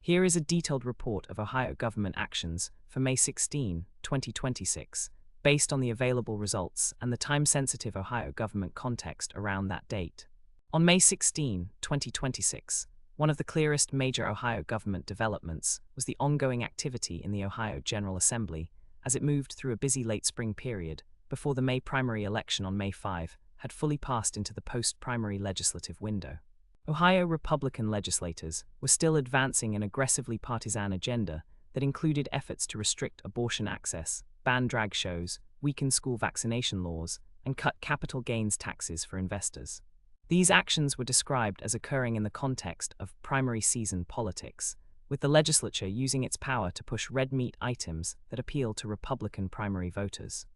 Here is a detailed report of Ohio government actions for May 16, 2026, based on the available results and the time-sensitive Ohio government context around that date. On May 16, 2026, one of the clearest major Ohio government developments was the ongoing activity in the Ohio General Assembly as it moved through a busy late spring period before the May primary election on May 5 had fully passed into the post-primary legislative window. Ohio Republican legislators were still advancing an aggressively partisan agenda that included efforts to restrict abortion access, ban drag shows, weaken school vaccination laws, and cut capital gains taxes for investors. These actions were described as occurring in the context of primary season politics, with the legislature using its power to push red meat items that appeal to Republican primary voters.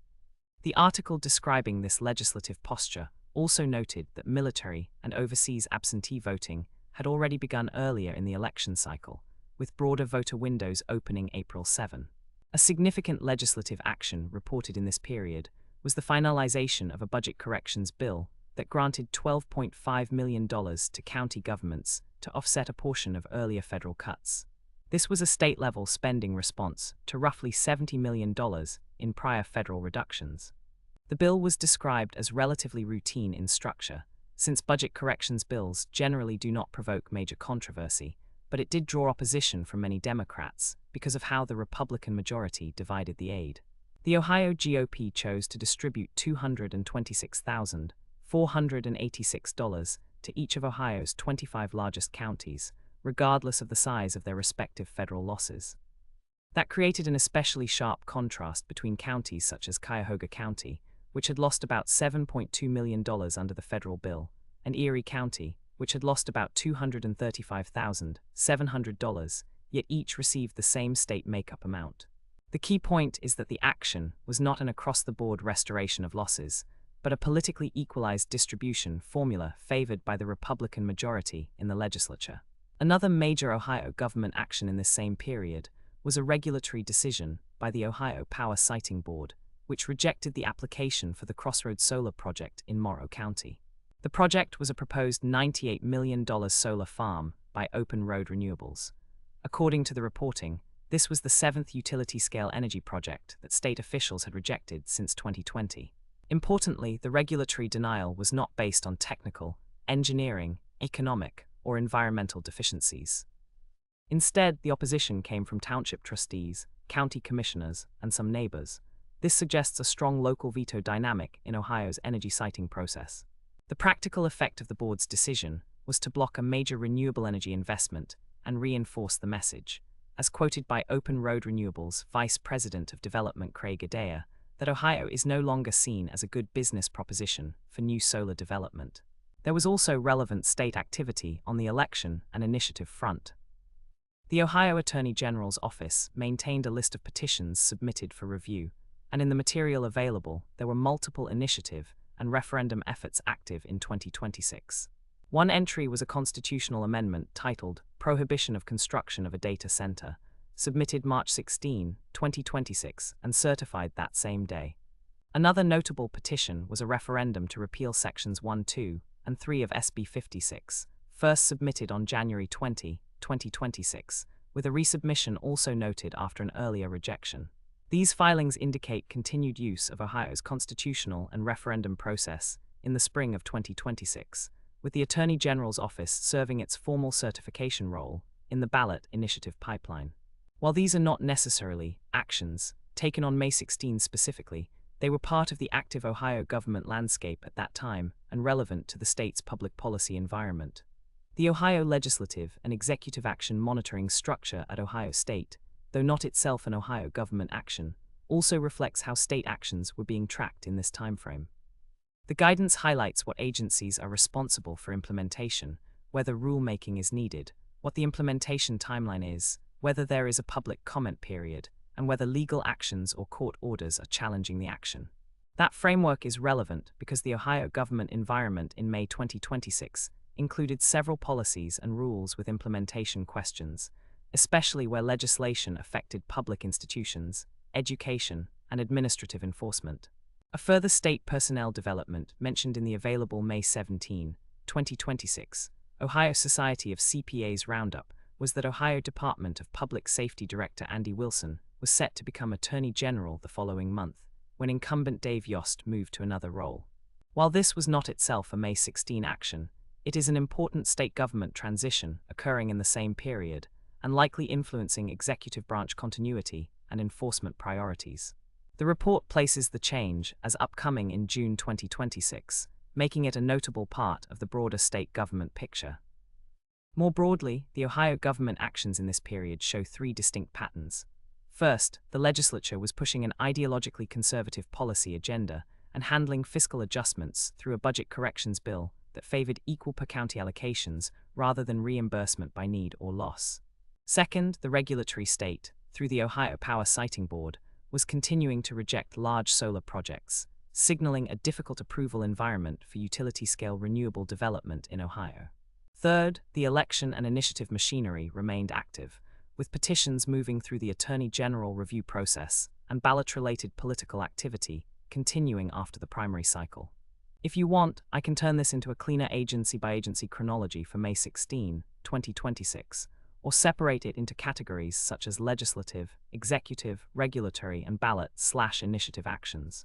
The article describing this legislative posture also noted that military and overseas absentee voting had already begun earlier in the election cycle, with broader voter windows opening April 7. A significant legislative action reported in this period was the finalization of a budget corrections bill that granted $12.5 million to county governments to offset a portion of earlier federal cuts. This was a state-level spending response to roughly $70 million in prior federal reductions. The bill was described as relatively routine in structure, since budget corrections bills generally do not provoke major controversy, but it did draw opposition from many Democrats because of how the Republican majority divided the aid. The Ohio GOP chose to distribute $226,486 to each of Ohio's 25 largest counties, regardless of the size of their respective federal losses. That created an especially sharp contrast between counties such as Cuyahoga County, which had lost about $7.2 million under the federal bill, and Erie County, which had lost about $235,700, yet each received the same state makeup amount. The key point is that the action was not an across-the-board restoration of losses, but a politically equalized distribution formula favored by the Republican majority in the legislature. Another major Ohio government action in this same period was a regulatory decision by the Ohio Power Siting Board, which rejected the application for the Crossroad Solar project in Morrow County. The project was a proposed $98 million solar farm by Open Road Renewables. According to the reporting, this was the seventh utility-scale energy project that state officials had rejected since 2020. Importantly, the regulatory denial was not based on technical, engineering, economic, or environmental deficiencies. Instead, the opposition came from township trustees, county commissioners, and some neighbors. This suggests a strong local veto dynamic in Ohio's energy siting process. The practical effect of the board's decision was to block a major renewable energy investment and reinforce the message, as quoted by Open Road Renewables Vice President of Development Craig Adair, that Ohio is no longer seen as a good business proposition for new solar development. There was also relevant state activity on the election and initiative front. The Ohio Attorney General's office maintained a list of petitions submitted for review, and in the material available, there were multiple initiative and referendum efforts active in 2026. One entry was a constitutional amendment titled Prohibition of Construction of a Data Center, submitted March 16, 2026, and certified that same day. Another notable petition was a referendum to repeal Sections 1, 2, and 3 of SB 56, first submitted on January 20, 2026, with a resubmission also noted after an earlier rejection. These filings indicate continued use of Ohio's constitutional and referendum process in the spring of 2026, with the Attorney General's office serving its formal certification role in the ballot initiative pipeline. While these are not necessarily actions taken on May 16 specifically, they were part of the active Ohio government landscape at that time and relevant to the state's public policy environment. The Ohio legislative and executive action monitoring structure at Ohio State, though not itself an Ohio government action, also reflects how state actions were being tracked in this timeframe. The guidance highlights what agencies are responsible for implementation, whether rulemaking is needed, what the implementation timeline is, whether there is a public comment period, and whether legal actions or court orders are challenging the action. That framework is relevant because the Ohio government environment in May 2026 included several policies and rules with implementation questions, especially where legislation affected public institutions, education, and administrative enforcement. A further state personnel development mentioned in the available May 17, 2026, Ohio Society of CPAs Roundup was that Ohio Department of Public Safety Director Andy Wilson was set to become Attorney General the following month, when incumbent Dave Yost moved to another role. While this was not itself a May 16 action, it is an important state government transition occurring in the same period and likely influencing executive branch continuity and enforcement priorities. The report places the change as upcoming in June 2026, making it a notable part of the broader state government picture. More broadly, the Ohio government actions in this period show three distinct patterns. First, the legislature was pushing an ideologically conservative policy agenda and handling fiscal adjustments through a budget corrections bill that favored equal per-county allocations rather than reimbursement by need or loss. Second, the regulatory state, through the Ohio Power Siting Board, was continuing to reject large solar projects, signaling a difficult approval environment for utility-scale renewable development in Ohio. Third, the election and initiative machinery remained active, with petitions moving through the Attorney General review process and ballot-related political activity continuing after the primary cycle. If you want, I can turn this into a cleaner agency-by-agency chronology for May 16, 2026, or separate it into categories such as legislative, executive, regulatory, and ballot/initiative actions.